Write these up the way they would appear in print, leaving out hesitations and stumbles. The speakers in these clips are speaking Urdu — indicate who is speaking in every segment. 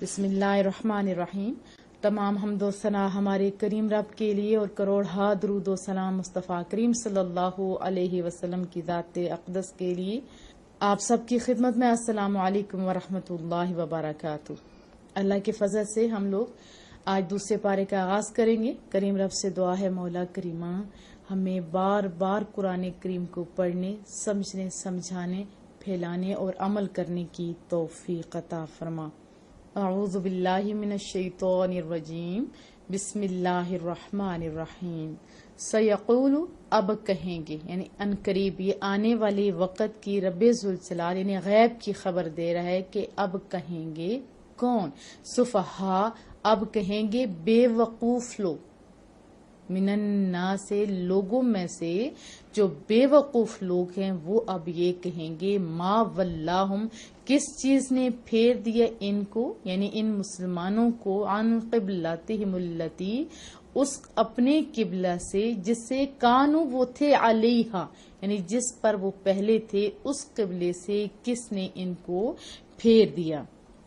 Speaker 1: بسم اللہ الرحمن الرحیم۔ تمام حمد و ثنا ہمارے کریم رب کے لیے اور کروڑ درود و سلام مصطفیٰ کریم صلی اللہ علیہ وسلم کی ذات اقدس کے لیے۔ آپ سب کی خدمت میں السلام علیکم ورحمۃ اللہ وبرکاتہ۔ اللہ کے فضل سے ہم لوگ آج دوسرے پارے کا آغاز کریں گے۔ کریم رب سے دعا ہے مولا کریمہ ہمیں بار بار قرآن کریم کو پڑھنے، سمجھنے، سمجھانے، پھیلانے اور عمل کرنے کی توفیق عطا فرما۔ اعوذ باللہ من الشیطان الرجیم، بسم اللہ الرحمن الرحیم۔ سیقول، اب کہیں گے، یعنی ان قریب، یہ آنے والے وقت کی رب ذوالجلال یعنی غیب کی خبر دے رہا ہے کہ اب کہیں گے کون؟ سفہا، اب کہیں گے بے وقوف لوگ، من الناس سے لوگوں میں سے جو بے وقوف لوگ ہیں وہ اب یہ کہیں گے ما ولاہم، کس چیز نے پھیر دیا ان کو، یعنی ان مسلمانوں کو، عن قبلتہم التی، اس اپنے قبلہ سے جس سے کانو وہ تھے علیہا، یعنی جس پر وہ پہلے تھے، اس قبلے سے کس نے ان کو پھیر دیا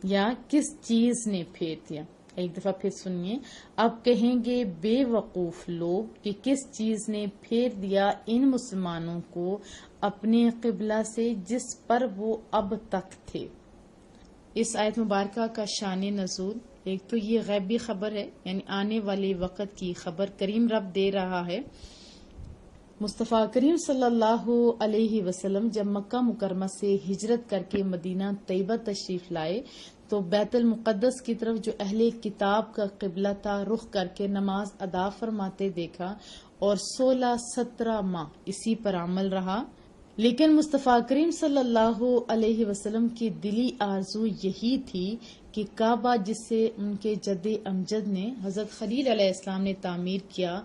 Speaker 1: یا کس چیز نے پھیر دیا۔ ایک دفعہ پھر سنیے، اب کہیں گے بے وقوف لوگ کہ کس چیز نے پھیر دیا ان مسلمانوں کو اپنے قبلہ سے جس پر وہ اب تک تھے۔ اس آیت مبارکہ کا شان نزول، ایک تو یہ غیبی خبر ہے، یعنی آنے والے وقت کی خبر کریم رب دے رہا ہے۔ مصطفیٰ کریم صلی اللہ علیہ وسلم جب مکہ مکرمہ سے ہجرت کر کے مدینہ طیبہ تشریف لائے تو بیت المقدس کی طرف جو اہل کتاب کا قبلہ تھا رخ کر کے نماز ادا فرماتے دیکھا، اور 16-17 ماہ اسی پر عمل رہا۔ لیکن مصطفیٰ کریم صلی اللہ علیہ وسلم کی دلی آرزو یہی تھی کہ کعبہ جس سے ان کے جد امجد نے حضرت خلیل علیہ السلام نے تعمیر کیا،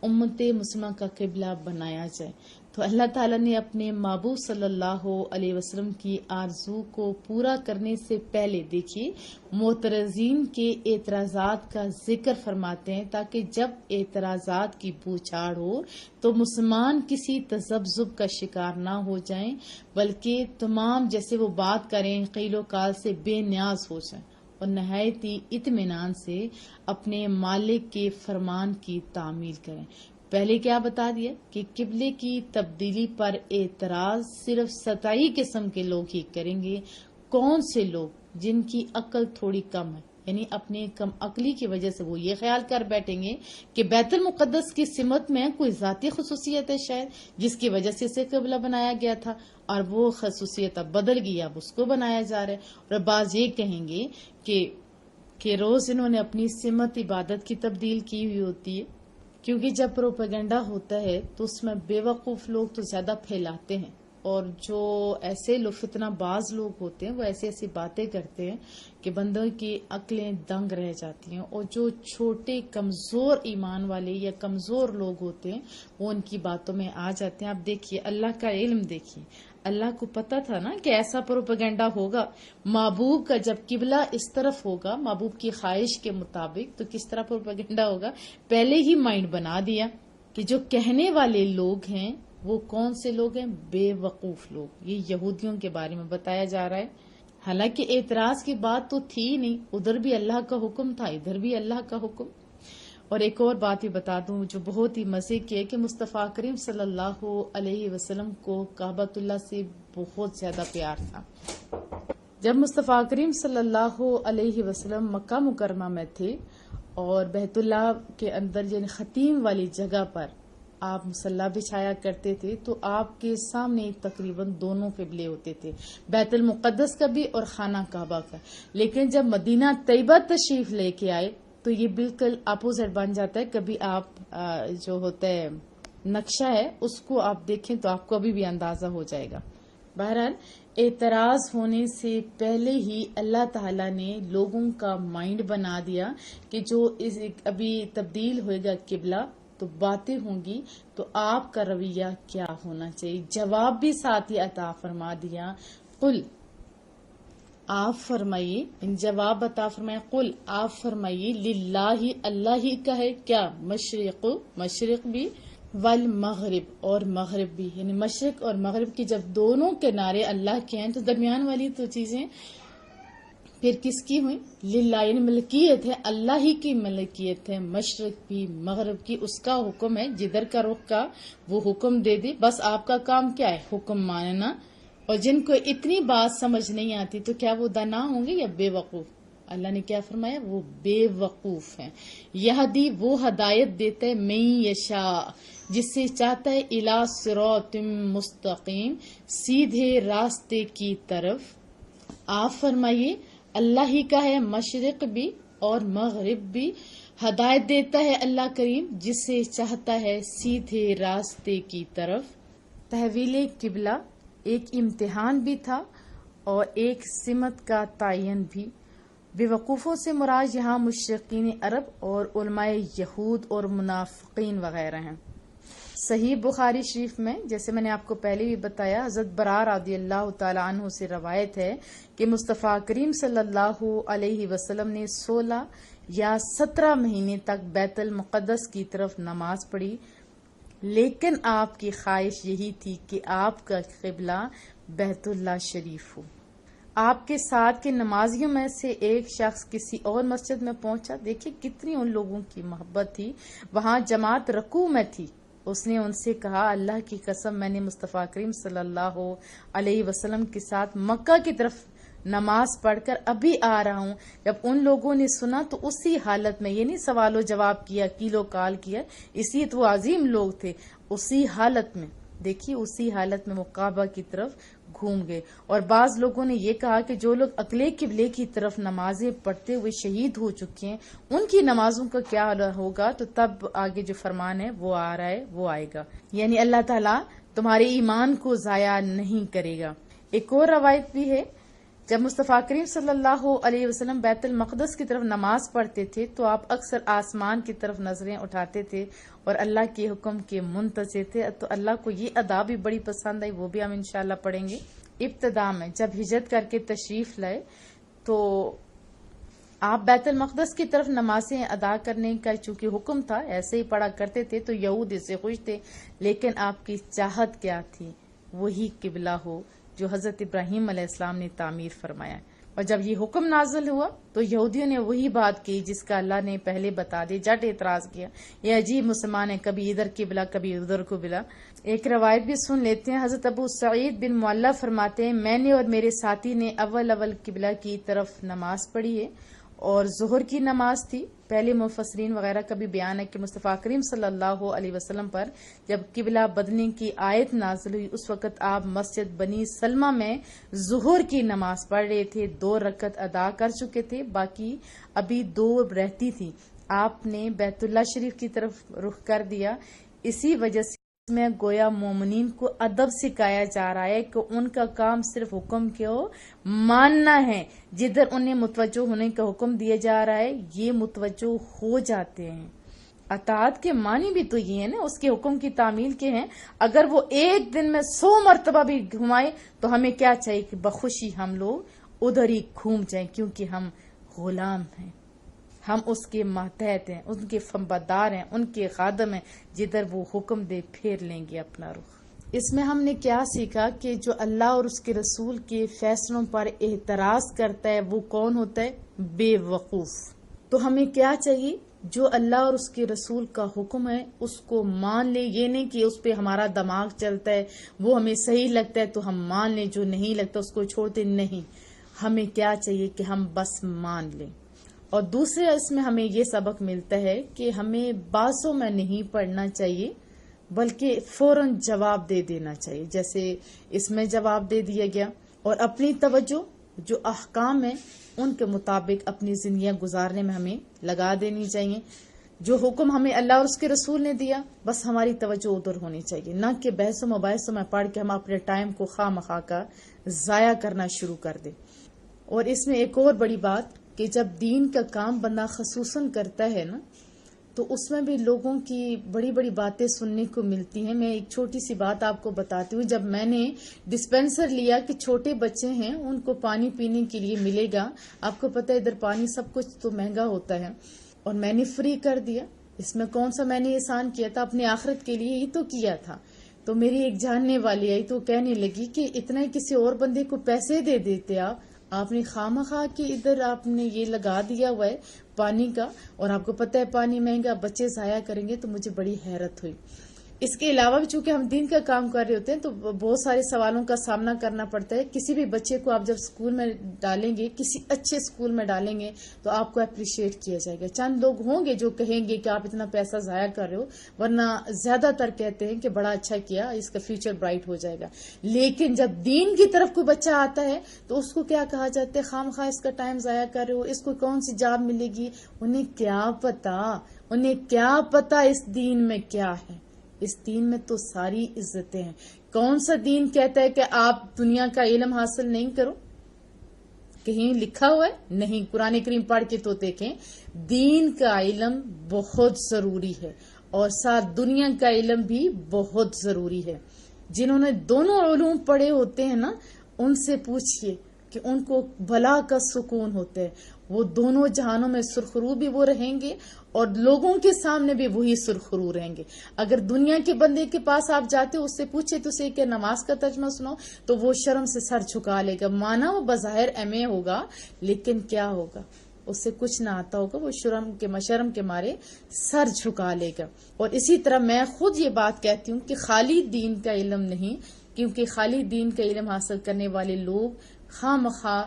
Speaker 1: امت مسلمہ کا قبلہ بنایا جائے۔ تو اللہ تعالیٰ نے اپنے محبوب صلی اللہ علیہ وسلم کی آرزو کو پورا کرنے سے پہلے دیکھیے معترضین کے اعتراضات کا ذکر فرماتے ہیں تاکہ جب اعتراضات کی بوچھاڑ ہو تو مسلمان کسی تذبذب کا شکار نہ ہو جائیں، بلکہ تمام جیسے وہ بات کریں قیل و قال سے بے نیاز ہو جائیں اور نہایت ہی اطمینان سے اپنے مالک کے فرمان کی تعمیل کریں۔ پہلے کیا بتا دیا کہ قبلے کی تبدیلی پر اعتراض صرف سطحی قسم کے لوگ ہی کریں گے۔ کون سے لوگ؟ جن کی عقل تھوڑی کم ہے، یعنی اپنے کم عقلی کی وجہ سے وہ یہ خیال کر بیٹھیں گے کہ بیت المقدس کی سمت میں کوئی ذاتی خصوصیت ہے شاید جس کی وجہ سے اسے قبلہ بنایا گیا تھا، اور وہ خصوصیت اب بدل گئی، اب اس کو بنایا جا رہا ہے۔ اور بعض یہ کہیں گے کہ روز انہوں نے اپنی سمت عبادت کی تبدیل کی ہوئی ہوتی ہے، کیونکہ جب پروپیگنڈا ہوتا ہے تو اس میں بے وقوف لوگ تو زیادہ پھیلاتے ہیں، اور جو ایسے فتنہ باز لوگ ہوتے ہیں وہ ایسی باتیں کرتے ہیں کہ بندوں کی عقلیں دنگ رہ جاتی ہیں، اور جو چھوٹے کمزور ایمان والے یا کمزور لوگ ہوتے ہیں وہ ان کی باتوں میں آ جاتے ہیں۔ آپ دیکھیے اللہ کا علم، دیکھیے اللہ کو پتا تھا نا کہ ایسا پروپیگنڈا ہوگا۔ محبوب کا جب قبلہ اس طرف ہوگا محبوب کی خواہش کے مطابق تو کس طرح پروپیگنڈا ہوگا، پہلے ہی مائنڈ بنا دیا کہ جو کہنے والے لوگ ہیں وہ کون سے لوگ ہیں؟ بے وقوف لوگ۔ یہ یہودیوں کے بارے میں بتایا جا رہا ہے، حالانکہ اعتراض کی بات تو تھی نہیں، ادھر بھی اللہ کا حکم تھا، ادھر بھی اللہ کا حکم۔ اور ایک اور بات بھی بتا دوں جو بہت ہی مزے کی ہے کہ مصطفیٰ کریم صلی اللہ علیہ وسلم کو کعبۃ اللہ سے بہت زیادہ پیار تھا۔ جب مصطفیٰ کریم صلی اللہ علیہ وسلم مکہ مکرمہ میں تھے اور بیت اللہ کے اندر یعنی خطیم والی جگہ پر آپ مصلی بچھایا کرتے تھے تو آپ کے سامنے تقریباً دونوں قبلے ہوتے تھے، بیت المقدس کا بھی اور خانہ کعبہ کا۔ لیکن جب مدینہ طیبہ تشریف لے کے آئے تو یہ بالکل اپوزٹ بن جاتا ہے۔ کبھی آپ جو ہوتا ہے نقشہ ہے اس کو آپ دیکھیں تو آپ کو ابھی بھی اندازہ ہو جائے گا۔ بہرحال اعتراض ہونے سے پہلے ہی اللہ تعالیٰ نے لوگوں کا مائنڈ بنا دیا کہ جو ابھی تبدیل ہوئے گا قبلہ تو باتیں ہوں گی تو آپ کا رویہ کیا ہونا چاہیے۔ جواب بھی ساتھ ہی عطا فرما دیا، قل، آپ فرمائیے، ان جواب عطا فرمائے، قل، آپ فرمائیے، للہ، اللہ ہی کا ہے کیا، مشرق، مشرق بھی، والمغرب، اور مغرب بھی، یعنی مشرق اور مغرب کی جب دونوں کنارے اللہ کے ہیں تو درمیان والی تو چیزیں پھر کس کی ہوئی؟ للہ، یعنی ملکیت ہے، اللہ ہی کی ملکیت ہے، مشرق بھی مغرب کی اس کا حکم ہے، جدھر کا رخ کا وہ حکم دے دے، بس آپ کا کام کیا ہے؟ حکم ماننا۔ اور جن کو اتنی بات سمجھ نہیں آتی تو کیا وہ دانا ہوں گے یا بے وقوف؟ اللہ نے کیا فرمایا؟ وہ بے وقوف ہیں۔ یہدی، وہ ہدایت دیتا ہے، من یشاء، جس سے چاہتا ہے، الی صراط مستقیم، سیدھے راستے کی طرف۔ آپ فرمائیے اللہ ہی کا ہے مشرق بھی اور مغرب بھی، ہدایت دیتا ہے اللہ کریم جس سے چاہتا ہے سیدھے راستے کی طرف۔ تحویل قبلہ ایک امتحان بھی تھا اور ایک سمت کا تعین بھی۔ بے وقوفوں سے مراد یہاں مشرقین عرب اور علماء یہود اور منافقین وغیرہ ہیں۔ صحیح بخاری شریف میں، جیسے میں نے آپ کو پہلے بھی بتایا، حضرت برار رضی اللہ تعالی عنہ سے روایت ہے کہ مصطفیٰ کریم صلی اللہ علیہ وسلم نے 16 یا 17 مہینے تک بیت المقدس کی طرف نماز پڑھی، لیکن آپ کی خواہش یہی تھی کہ آپ کا قبلہ بیت اللہ شریف ہو۔ آپ کے ساتھ کے نمازیوں میں سے ایک شخص کسی اور مسجد میں پہنچا، دیکھیں کتنی ان لوگوں کی محبت تھی، وہاں جماعت رکوع میں تھی، اس نے ان سے کہا اللہ کی قسم میں نے مصطفیٰ کریم صلی اللہ علیہ وسلم کے ساتھ مکہ کی طرف نماز پڑھ کر ابھی آ رہا ہوں۔ جب ان لوگوں نے سنا تو اسی حالت میں، یہ نہیں سوال و جواب کیا، کیلو کال کیا، اس لیے تو وہ عظیم لوگ تھے، اسی حالت میں، دیکھیے اسی حالت میں وہ کعبہ کی طرف گھوم گئے۔ اور بعض لوگوں نے یہ کہا کہ جو لوگ اگلے قبلے کی طرف نمازیں پڑھتے ہوئے شہید ہو چکے ہیں ان کی نمازوں کا کیا ہوگا؟ تو تب آگے جو فرمان ہے وہ آ رہا ہے، وہ آئے گا، یعنی اللہ تعالیٰ تمہارے ایمان کو ضائع نہیں کرے گا۔ ایک اور روایت بھی ہے، جب مصطفیٰ کریم صلی اللہ علیہ وسلم بیت المقدس کی طرف نماز پڑھتے تھے تو آپ اکثر آسمان کی طرف نظریں اٹھاتے تھے اور اللہ کے حکم کے منتظر تھے۔ تو اللہ کو یہ ادا بھی بڑی پسند آئی، وہ بھی ہم انشاءاللہ پڑھیں گے۔ ابتدا میں جب ہجرت کر کے تشریف لائے تو آپ بیت المقدس کی طرف نمازیں ادا کرنے کا چونکہ حکم تھا، ایسے ہی پڑھا کرتے تھے تو یہود اس سے خوش تھے، لیکن آپ کی چاہت کیا تھی؟ وہی قبلہ ہو جو حضرت ابراہیم علیہ السلام نے تعمیر فرمایا۔ اور جب یہ حکم نازل ہوا تو یہودیوں نے وہی بات کی جس کا اللہ نے پہلے بتا دی، جٹ اعتراض کیا، یہ عجیب مسلمان ہے، کبھی ادھر قبلہ کبھی ادھر قبلہ۔ ایک روایت بھی سن لیتے ہیں، حضرت ابو سعید بن معلہ فرماتے ہیں میں نے اور میرے ساتھی نے اول قبلہ کی طرف نماز پڑھی ہے اور ظہر کی نماز تھی۔ پہلے مفسرین وغیرہ کا بھی بیان ہے کہ مصطفیٰ کریم صلی اللہ علیہ وسلم پر جب قبلہ بدلنے کی آیت نازل ہوئی اس وقت آپ مسجد بنی سلمہ میں ظہر کی نماز پڑھ رہے تھے، 2 رکعت ادا کر چکے تھے، باقی ابھی 2 رہتی تھی۔ آپ نے بیت اللہ شریف کی طرف رخ کر دیا، اسی وجہ سے میں گویا مومنین کو ادب سکھایا جا رہا ہے کہ ان کا کام صرف حکم کو ماننا ہے، جدھر انہیں متوجہ ہونے کا حکم دیا جا رہا ہے یہ متوجہ ہو جاتے ہیں۔ اطاعت کے معنی بھی تو یہ ہے نا، اس کے حکم کی تعمیل کے ہیں۔ اگر وہ ایک دن میں 100 مرتبہ بھی گھمائے تو ہمیں کیا چاہیے کہ بخوشی ہم لوگ ادھر ہی گھوم جائیں، کیونکہ ہم غلام ہیں، ہم اس کے ماتحت ہیں، ان کے فرمانبردار ہیں، ان کے خادم ہیں، جدھر وہ حکم دے پھیر لیں گے اپنا رخ۔ اس میں ہم نے کیا سیکھا کہ جو اللہ اور اس کے رسول کے فیصلوں پر اعتراض کرتا ہے وہ کون ہوتا ہے؟ بے وقوف۔ تو ہمیں کیا چاہیے؟ جو اللہ اور اس کے رسول کا حکم ہے اس کو مان لے، یہ نہیں کہ اس پہ ہمارا دماغ چلتا ہے، وہ ہمیں صحیح لگتا ہے تو ہم مان لیں، جو نہیں لگتا اس کو چھوڑتے نہیں۔ ہمیں کیا چاہیے کہ ہم بس مان لیں۔ اور دوسرے اس میں ہمیں یہ سبق ملتا ہے کہ ہمیں بازوں میں نہیں پڑھنا چاہیے بلکہ فوراً جواب دے دینا چاہیے، جیسے اس میں جواب دے دیا گیا، اور اپنی توجہ جو احکام ہیں ان کے مطابق اپنی زندگیاں گزارنے میں ہمیں لگا دینی چاہیے۔ جو حکم ہمیں اللہ اور اس کے رسول نے دیا بس ہماری توجہ ادھر ہونی چاہیے، نہ کہ بحث و مباحثوں میں پڑھ کے ہم اپنے ٹائم کو خواہ مخواہ کا ضائع کرنا شروع کر دیں۔ اور اس میں ایک اور بڑی بات کہ جب دین کا کام بندہ خصوصاً کرتا ہے نا تو اس میں بھی لوگوں کی بڑی بڑی باتیں سننے کو ملتی ہیں۔ میں ایک چھوٹی سی بات آپ کو بتاتی ہوں، جب میں نے ڈسپینسر لیا کہ چھوٹے بچے ہیں ان کو پانی پینے کے لیے ملے گا، آپ کو پتہ ہے ادھر پانی سب کچھ تو مہنگا ہوتا ہے، اور میں نے فری کر دیا۔ اس میں کون سا میں نے احسان کیا تھا؟ اپنی آخرت کے لیے ہی تو کیا تھا۔ تو میری ایک جاننے والی آئی تو کہنے لگی کہ اتنا ہی کسی اور بندے کو پیسے دے دیتے آپ، آپ نے خواہ کے ادھر آپ نے یہ لگا دیا ہوا ہے پانی کا، اور آپ کو پتہ ہے پانی مہنگا، بچے ضائع کریں گے، تو مجھے بڑی حیرت ہوئی۔ اس کے علاوہ بھی چونکہ ہم دین کا کام کر رہے ہوتے ہیں تو بہت سارے سوالوں کا سامنا کرنا پڑتا ہے۔ کسی بھی بچے کو آپ جب اسکول میں ڈالیں گے، کسی اچھے اسکول میں ڈالیں گے، تو آپ کو اپریشیٹ کیا جائے گا۔ چند لوگ ہوں گے جو کہیں گے کہ آپ اتنا پیسہ ضائع کر رہے ہو، ورنہ زیادہ تر کہتے ہیں کہ بڑا اچھا کیا، اس کا فیوچر برائٹ ہو جائے گا۔ لیکن جب دین کی طرف کوئی بچہ آتا ہے تو اس کو کیا کہا جاتا ہے؟ خام خواہ اس کا ٹائم ضائع کر رہے ہو، اس کو کون سی جاب ملے گی؟ انہیں کیا پتا اس دین میں کیا ہے۔ اس دین میں تو ساری عزتیں ہیں۔ کون سا دین کہتا ہے کہ آپ دنیا کا علم حاصل نہیں کرو؟ کہیں لکھا ہوا ہے؟ نہیں۔ قرآن کریم پڑھ کے تو دیکھیں، دین کا علم بہت ضروری ہے، اور ساتھ دنیا کا علم بھی بہت ضروری ہے۔ جنہوں نے دونوں علوم پڑھے ہوتے ہیں نا، ان سے پوچھئے کہ ان کو بھلا کا سکون ہوتا ہے۔ وہ دونوں جہانوں میں سرخرو بھی وہ رہیں گے، اور لوگوں کے سامنے بھی وہی سرخرو رہیں گے۔ اگر دنیا کے بندے کے پاس آپ جاتے، اس سے پوچھے تو اسے کہ نماز کا ترجمہ سناؤ، تو وہ شرم سے سر جھکا لے گا۔ مانا وہ بظاہر ایم اے ہوگا، لیکن کیا ہوگا؟ اس سے کچھ نہ آتا ہوگا، وہ شرم کے مارے سر جھکا لے گا۔ اور اسی طرح میں خود یہ بات کہتی ہوں کہ خالی دین کا علم نہیں، کیونکہ خالی دین کا علم حاصل کرنے والے لوگ خواہ مخواہ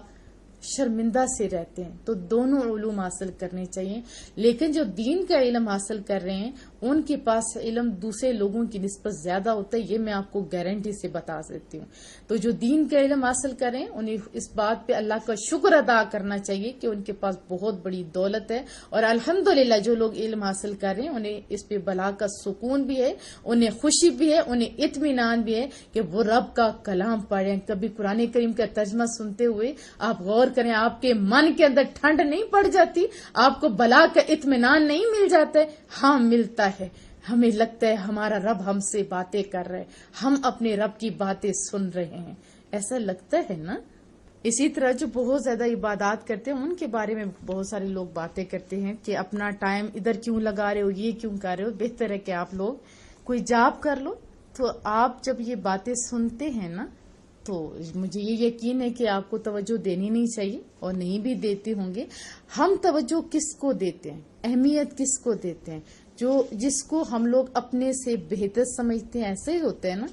Speaker 1: شرمندہ سے رہتے ہیں، تو دونوں علوم حاصل کرنے چاہیے۔ لیکن جو دین کا علم حاصل کر رہے ہیں، ان کے پاس علم دوسرے لوگوں کی نسبت زیادہ ہوتا ہے، یہ میں آپ کو گارنٹی سے بتا سکتی ہوں۔ تو جو دین کا علم حاصل کریں، انہیں اس بات پہ اللہ کا شکر ادا کرنا چاہیے کہ ان کے پاس بہت بڑی دولت ہے، اور الحمدللہ جو لوگ علم حاصل کر رہے ہیں انہیں اس پہ بلا کا سکون بھی ہے، انہیں خوشی بھی ہے، انہیں اطمینان بھی ہے کہ وہ رب کا کلام پڑھیں۔ کبھی قرآن کریم کا ترجمہ سنتے ہوئے آپ غور کریں، آپ کے من کے اندر ٹھنڈ نہیں پڑ جاتی؟ آپ کو بلا کا اطمینان نہیں مل جاتا ہے؟ ہاں ملتا ہے۔ ہمیں لگتا ہے ہمارا رب ہم سے باتیں کر رہے ہیں، ہم اپنے رب کی باتیں سن رہے ہیں، ایسا لگتا ہے نا؟ اسی طرح جو بہت زیادہ عبادات کرتے ہیں، ان کے بارے میں بہت سارے لوگ باتیں کرتے ہیں کہ اپنا ٹائم ادھر کیوں لگا رہے ہو، یہ کیوں کر رہے ہو؟ بہتر ہے کہ آپ لوگ کوئی جاب کر لو۔ تو آپ جب یہ باتیں سنتے ہیں نا، تو مجھے یہ یقین ہے کہ آپ کو توجہ دینی نہیں چاہیے، اور نہیں بھی دیتے ہوں گے۔ ہم توجہ کس کو دیتے ہیں، اہمیت کس کو دیتے ہیں؟ جس کو ہم لوگ اپنے سے بہتر سمجھتے ہیں، ایسے ہی ہوتے ہیں نا،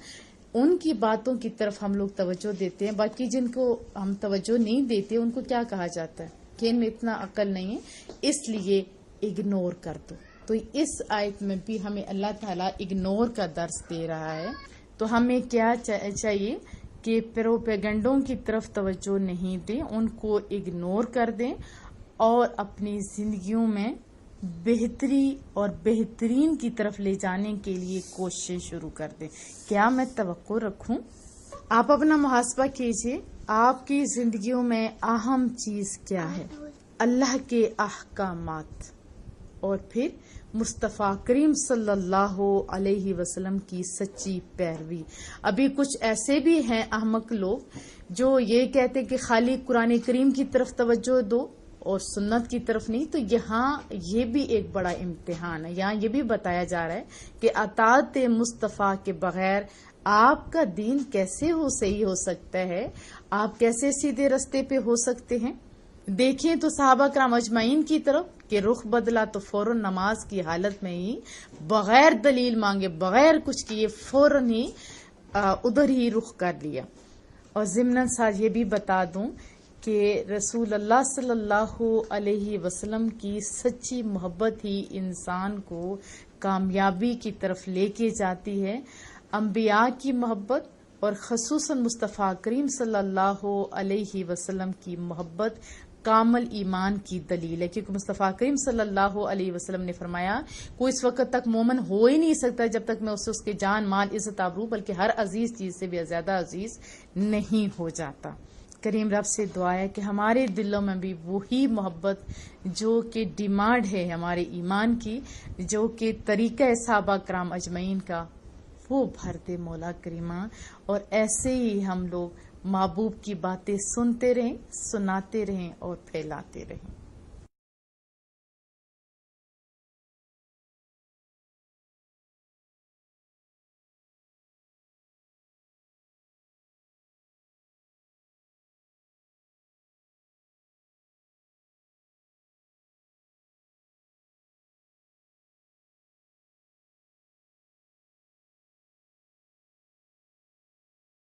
Speaker 1: ان کی باتوں کی طرف ہم لوگ توجہ دیتے ہیں۔ باقی جن کو ہم توجہ نہیں دیتے، ان کو کیا کہا جاتا ہے کہ ان میں اتنا عقل نہیں ہے، اس لیے اگنور کر دو۔ تو اس آیت میں بھی ہمیں اللہ تعالیٰ اگنور کا درس دے رہا ہے۔ تو ہمیں کیا چاہیے کہ پروپیگنڈوں کی طرف توجہ نہیں دیں، ان کو اگنور کر دیں، اور اپنی زندگیوں میں بہتری اور بہترین کی طرف لے جانے کے لیے کوشش شروع کر دیں۔ کیا میں توقع رکھوں؟ آپ اپنا محاسبہ کیجئے، آپ کی زندگیوں میں اہم چیز کیا ہے؟ اللہ کے احکامات، اور پھر مصطفیٰ کریم صلی اللہ علیہ وسلم کی سچی پیروی۔ ابھی کچھ ایسے بھی ہیں احمق لوگ جو یہ کہتے کہ خالی قرآن کریم کی طرف توجہ دو اور سنت کی طرف نہیں۔ تو یہاں یہ بھی ایک بڑا امتحان ہے۔ یہاں یہ بھی بتایا جا رہا ہے کہ اطاعت مصطفیٰ کے بغیر آپ کا دین کیسے صحیح ہو سکتا ہے، آپ کیسے سیدھے رستے پہ ہو سکتے ہیں۔ دیکھیں تو صحابہ کرام اجمعین کی طرف کہ رخ بدلا تو فوراً نماز کی حالت میں ہی بغیر دلیل مانگے، بغیر کچھ کیے، فوراً ہی ادھر ہی رخ کر لیا۔ اور ضمناً ساتھ یہ بھی بتا دوں کہ رسول اللہ صلی اللہ علیہ وسلم کی سچی محبت ہی انسان کو کامیابی کی طرف لے کے جاتی ہے۔ انبیاء کی محبت اور خصوصاً مصطفیٰ کریم صلی اللہ علیہ وسلم کی محبت کامل ایمان کی دلیل ہے، کیونکہ مصطفیٰ کریم صلی اللہ علیہ وسلم نے فرمایا کوئی اس وقت تک مومن ہو ہی نہیں سکتا جب تک میں اس کے جان مال عزت آبرو بلکہ ہر عزیز چیز سے بھی زیادہ عزیز نہیں ہو جاتا۔ کریم رب سے دعا ہے کہ ہمارے دلوں میں بھی وہی محبت جو کہ ڈیمانڈ ہے ہمارے ایمان کی، جو کہ طریقہ صحابہ کرام اجمعین کا، وہ بھر دے مولا کریمہ، اور ایسے ہی ہم لوگ محبوب کی باتیں سنتے رہیں، سناتے رہیں اور پھیلاتے رہیں۔